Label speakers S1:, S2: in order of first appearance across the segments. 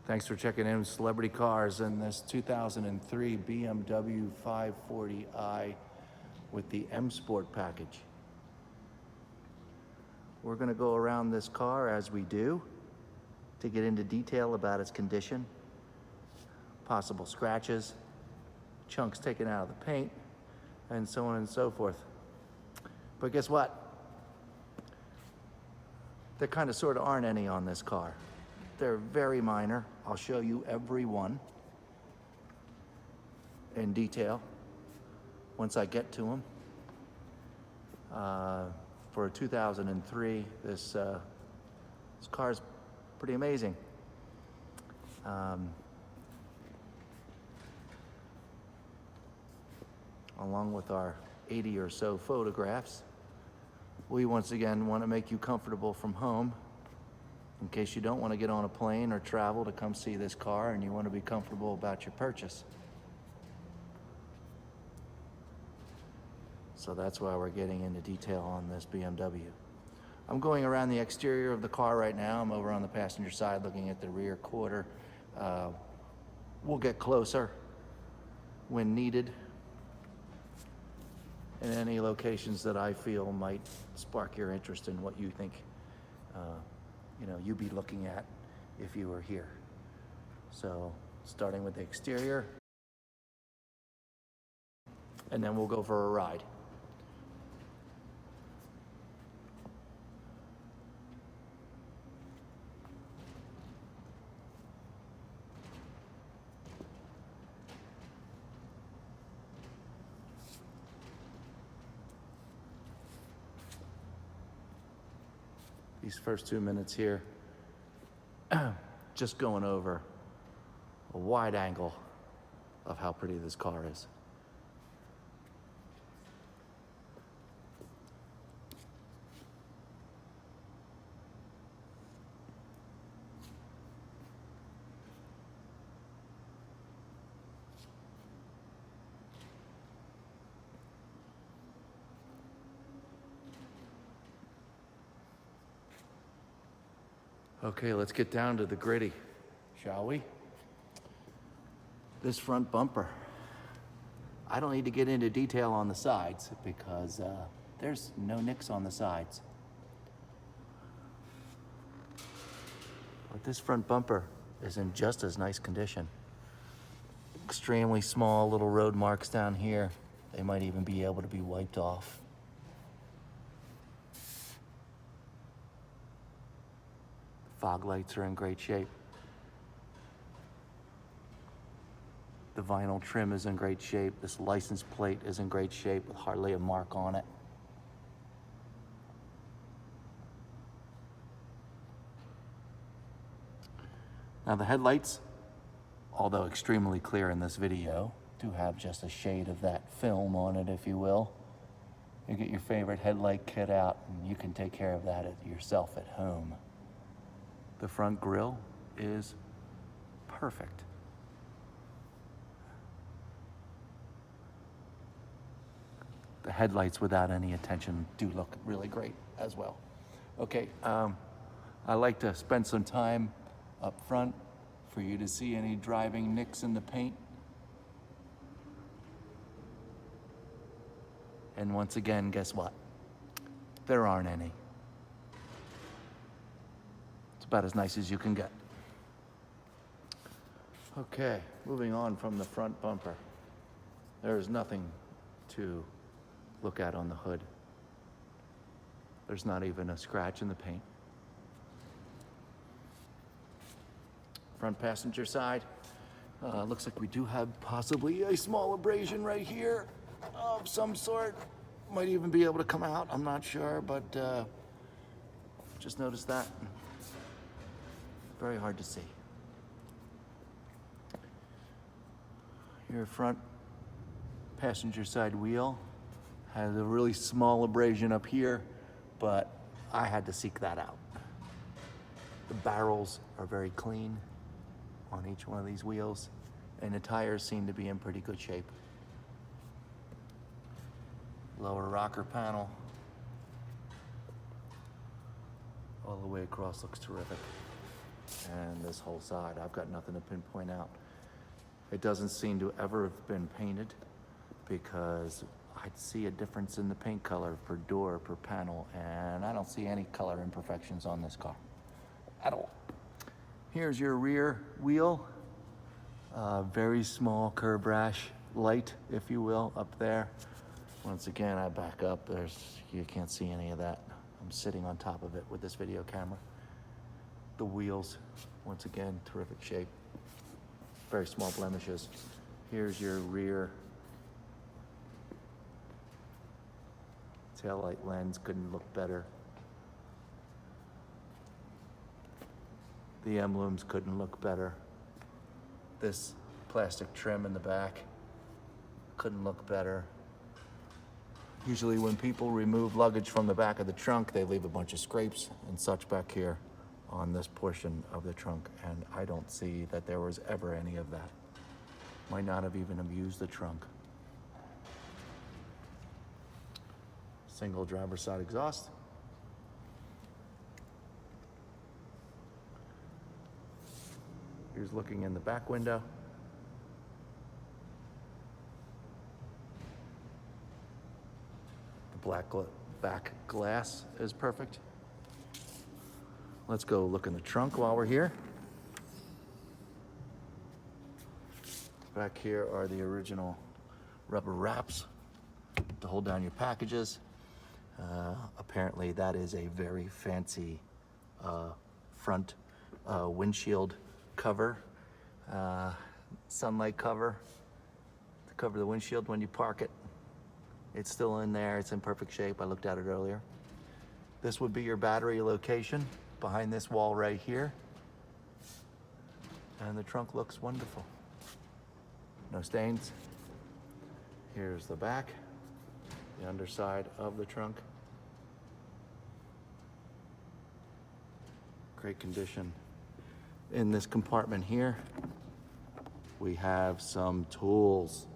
S1: Thanks for checking in with Celebrity Cars in this 2003 BMW 540i with the M Sport package. We're going to go around this car as we do to get into detail about its condition, possible scratches, chunks taken out of the paint, and so on and so forth. But guess what? There kind of sort of aren't any on this car. They're very minor. I'll show you every one in detail once I get to them. For a 2003, this car's pretty amazing. Along with our 80 or so photographs, we once again want to make you comfortable from home. In case you don't want to get on a plane or travel to come see this car and you want to be comfortable about your purchase. So that's why we're getting into detail on this BMW. I'm going around the exterior of the car right now. I'm over on the passenger side looking at the rear quarter. We'll get closer when needed in any locations that I feel might spark your interest in what you think you'd be looking at if you were here. So starting with the exterior, and then we'll go for a ride. These first 2 minutes here, just going over a wide angle of how pretty this car is. Okay, let's get down to the gritty, shall we? This front bumper. I don't need to get into detail on the sides because there's no nicks on the sides. But this front bumper is in just as nice condition. Extremely small little road marks down here. They might even be able to be wiped off. Fog lights are in great shape. The vinyl trim is in great shape. This license plate is in great shape with hardly a mark on it. Now the headlights, although extremely clear in this video, do have just a shade of that film on it, if you will. You get your favorite headlight kit out and you can take care of that yourself at home. The front grille is perfect. The headlights without any attention do look really great as well. Okay, I like to spend some time up front for you to see any driving nicks in the paint. And once again, guess what? There aren't any. It's about as nice as you can get. Okay, moving on from the front bumper. There is nothing to look at on the hood. There's not even a scratch in the paint. Front passenger side, looks like we do have possibly a small abrasion right here of some sort. Might even be able to come out, I'm not sure, but just noticed that. Very hard to see. Your front passenger side wheel has a really small abrasion up here, but I had to seek that out. The barrels are very clean on each one of these wheels, and the tires seem to be in pretty good shape. Lower rocker panel all the way across looks terrific. And this whole side. I've got nothing to pinpoint out. It doesn't seem to ever have been painted because I'd see a difference in the paint color per door, per panel, and I don't see any color imperfections on this car at all. Here's your rear wheel. Very small curb rash light, if you will, up there. Once again, I back up. You can't see any of that. I'm sitting on top of it with this video camera. The wheels, once again, terrific shape. Very small blemishes. Here's your rear taillight lens, couldn't look better. The emblems couldn't look better. This plastic trim in the back couldn't look better. Usually when people remove luggage from the back of the trunk, they leave a bunch of scrapes and such back here on this portion of the trunk, and I don't see that there was ever any of that. Might not have even used the trunk. Single driver's side exhaust. Here's looking in the back window. The back glass is perfect. Let's go look in the trunk while we're here. Back here are the original rubber wraps to hold down your packages. Apparently that is a very fancy front windshield cover, sunlight cover to cover the windshield when you park it. It's still in there, it's in perfect shape. I looked at it earlier. This would be your battery location behind this wall right here. And the trunk looks wonderful. No stains. Here's the back, the underside of the trunk. Great condition. In this compartment here, we have some tools.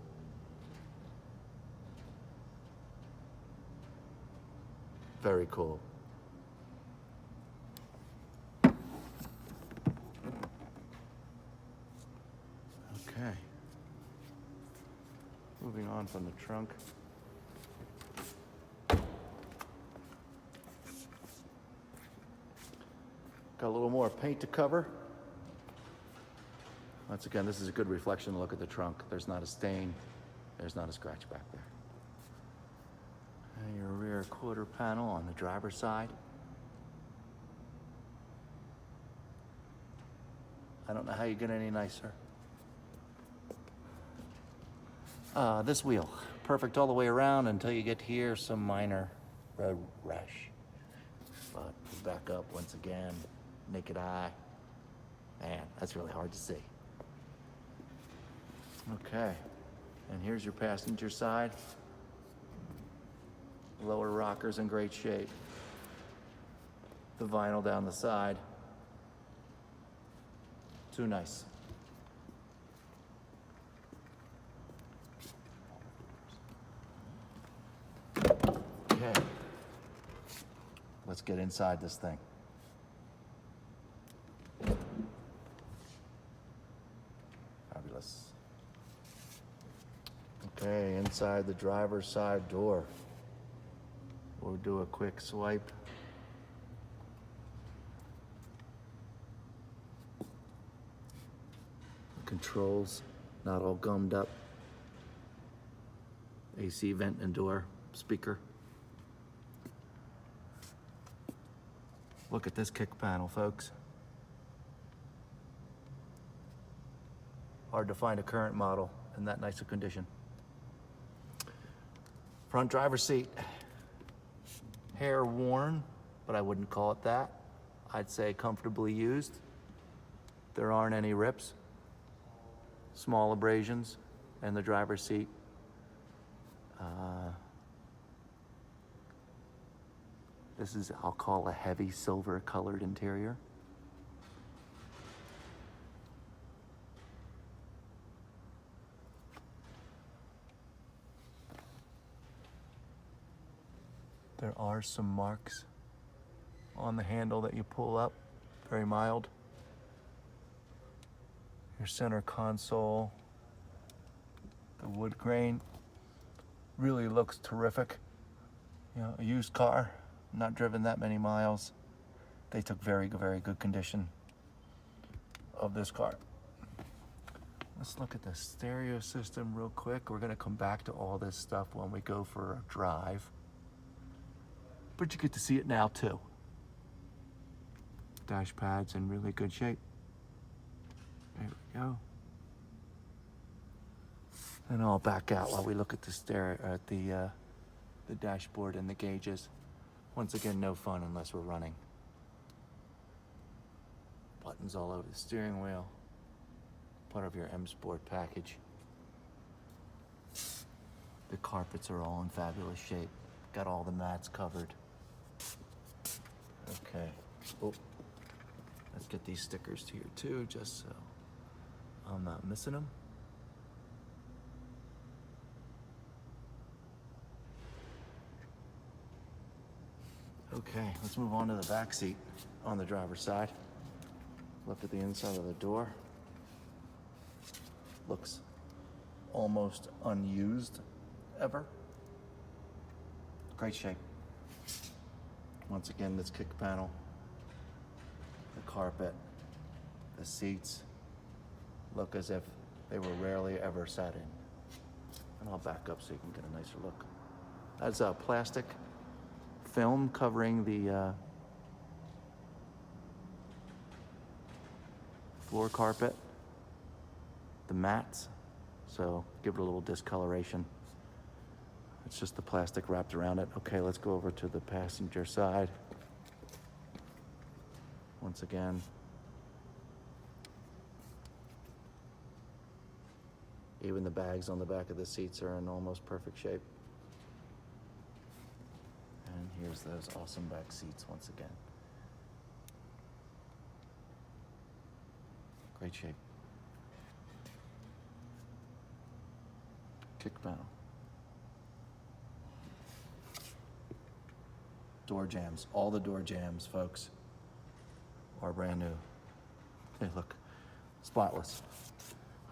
S1: Very cool. Okay. Moving on from the trunk. Got a little more paint to cover. Once again, this is a good reflection look at the trunk. There's not a stain. There's not a scratch back there. And your rear quarter panel on the driver's side. I don't know how you get any nicer. This wheel, perfect all the way around until you get here, some minor road rash. But back up once again, naked eye. Man, that's really hard to see. Okay, and here's your passenger side. Lower rocker's in great shape. The vinyl down the side. Too nice. Okay, let's get inside this thing. Fabulous. Okay, inside the driver's side door. We'll do a quick swipe. The controls, not all gummed up. AC vent and door, speaker. Look at this kick panel, folks. Hard to find a current model in that nice a condition. Front driver's seat. Hair worn, but I wouldn't call it that. I'd say comfortably used. There aren't any rips. Small abrasions in the driver's seat. This is, I'll call a heavy silver colored interior. There are some marks on the handle that you pull up, very mild. Your center console, the wood grain, really looks terrific. You know, a used car, not driven that many miles. They took very good condition of this car. Let's look at the stereo system real quick. We're gonna come back to all this stuff when we go for a drive. But you get to see it now too. Dash pad's in really good shape. There we go. And I'll back out while we look at the the dashboard and the gauges. Once again, no fun unless we're running. Buttons all over the steering wheel. Part of your M Sport package. The carpets are all in fabulous shape. Got all the mats covered. Okay. Oh, let's get these stickers here too, just so I'm not missing them. Okay, let's move on to the back seat on the driver's side. Look at the inside of the door. Looks almost unused ever. Great shape. Once again, this kick panel, the carpet, the seats look as if they were rarely ever sat in. And I'll back up so you can get a nicer look. That's a plastic film covering the floor carpet, the mats, so give it a little discoloration. It's just the plastic wrapped around it. Okay, let's go over to the passenger side. Once again, even the bags on the back of the seats are in almost perfect shape. And here's those awesome back seats once again. Great shape. Kick panel. Door jambs. All the door jambs, folks, are brand new. They look spotless.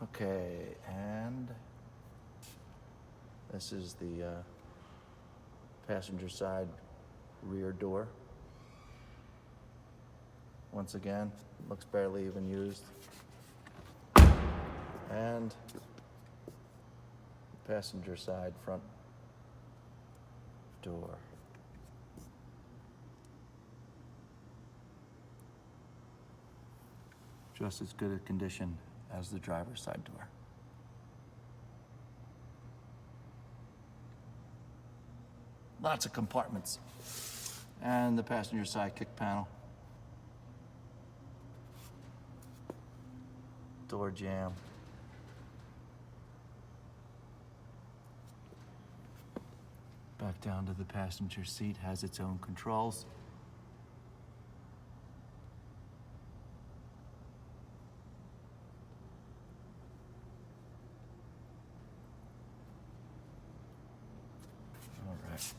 S1: Okay, and this is the passenger side rear door. Once again, looks barely even used. And passenger side front door. Just as good a condition as the driver's side door. Lots of compartments. And the passenger side kick panel. Door jamb. Back down to the passenger seat, has its own controls. All right.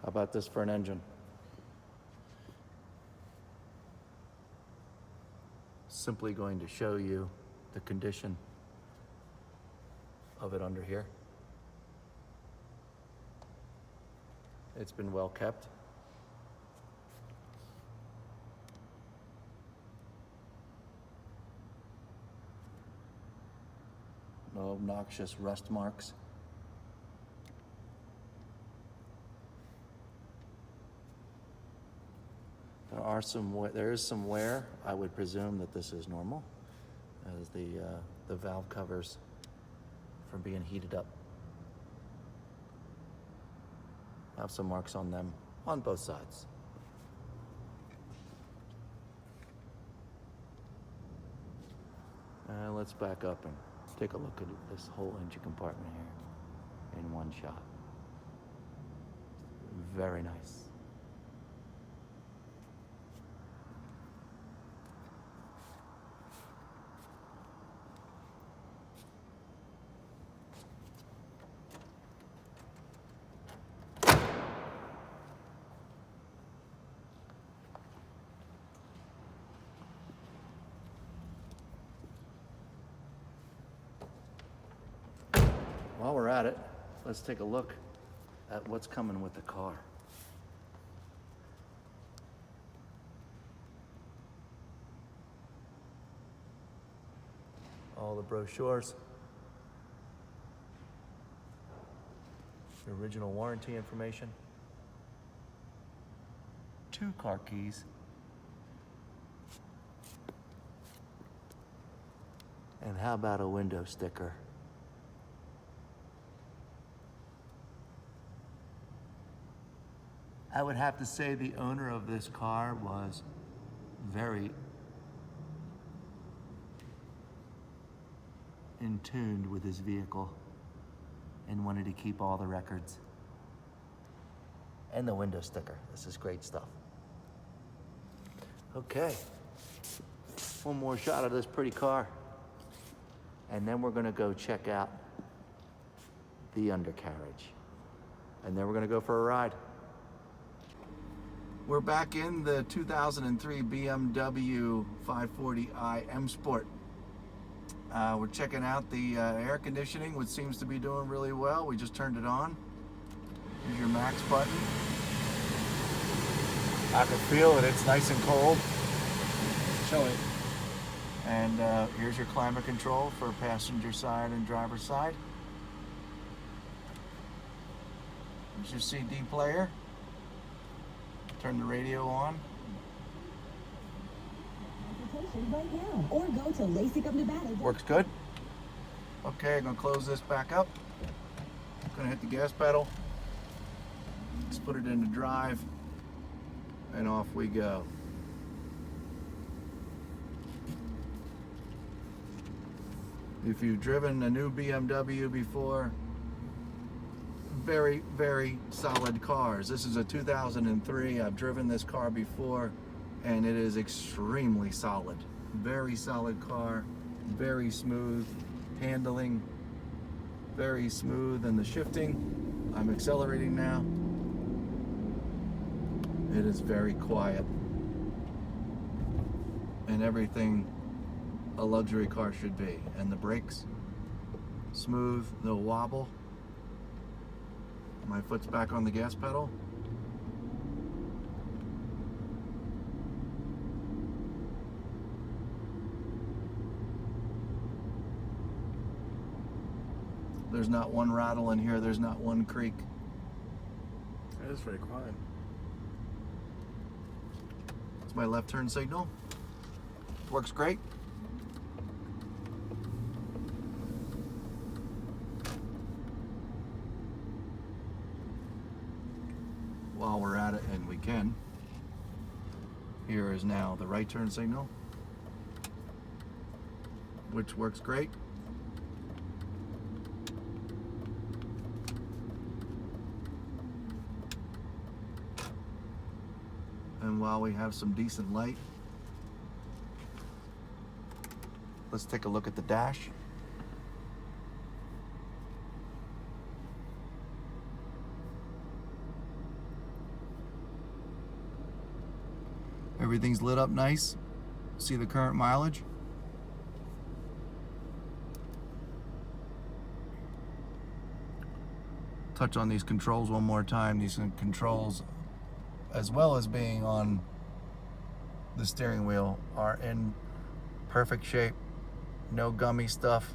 S1: How about this for an engine? Simply going to show you the condition of it under here. It's been well kept. No obnoxious rust marks. There is some wear. I would presume that this is normal, as the valve covers from being heated up have some marks on them on both sides. And let's back up and take a look at this whole engine compartment here in one shot. Very nice. while we're at it, let's take a look at what's coming with the car. All the brochures, the original warranty information, 2 car keys, and how about a window sticker? I would have to say the owner of this car was very in tune with his vehicle and wanted to keep all the records. And the window sticker. This is great stuff. Okay. One more shot of this pretty car. And then we're gonna go check out the undercarriage. And then we're gonna go for a ride. We're back in the 2003 BMW 540i M Sport. We're checking out the air conditioning, which seems to be doing really well. We just turned it on. Here's your max button. I can feel it, it's nice and cold. Show it. And here's your climate control for passenger side and driver's side. Here's your CD player. Turn the radio on.
S2: Right now, or go to LASIK of Nevada.
S1: Works good. Okay, I'm gonna close this back up. Gonna hit the gas pedal. Let's put it into drive, and off we go. If you've driven a new BMW before, very, very solid cars. This is a 2003. I've driven this car before, and it is extremely solid. Very solid car, very smooth handling, very smooth in the shifting. I'm accelerating now. It is very quiet, and everything a luxury car should be. And the brakes, smooth, no wobble. My foot's back on the gas pedal. There's not one rattle in here, there's not one creak.
S3: That is very quiet.
S1: It's my left turn signal. Works great. While we're at it, and we can, here is now the right turn signal, which works great. And while we have some decent light, let's take a look at the dash. Everything's lit up nice. See the current mileage. Touch on these controls one more time. These controls, as well as being on the steering wheel, are in perfect shape. No gummy stuff.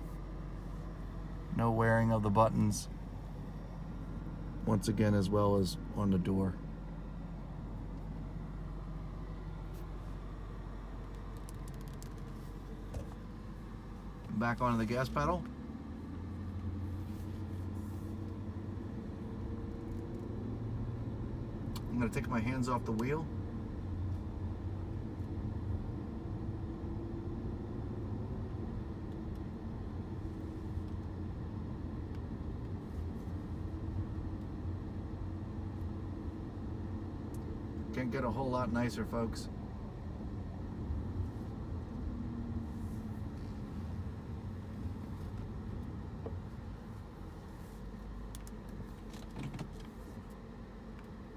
S1: No wearing of the buttons. Once again, as well as on the door. Back onto the gas pedal. I'm going to take my hands off the wheel. Can't get a whole lot nicer, folks.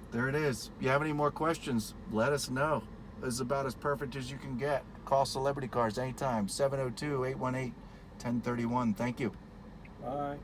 S1: There it is. If you have any more questions, let us know. This is about as perfect as you can get. Call Celebrity Cars anytime. 702-818-1031. Thank you.
S3: Bye.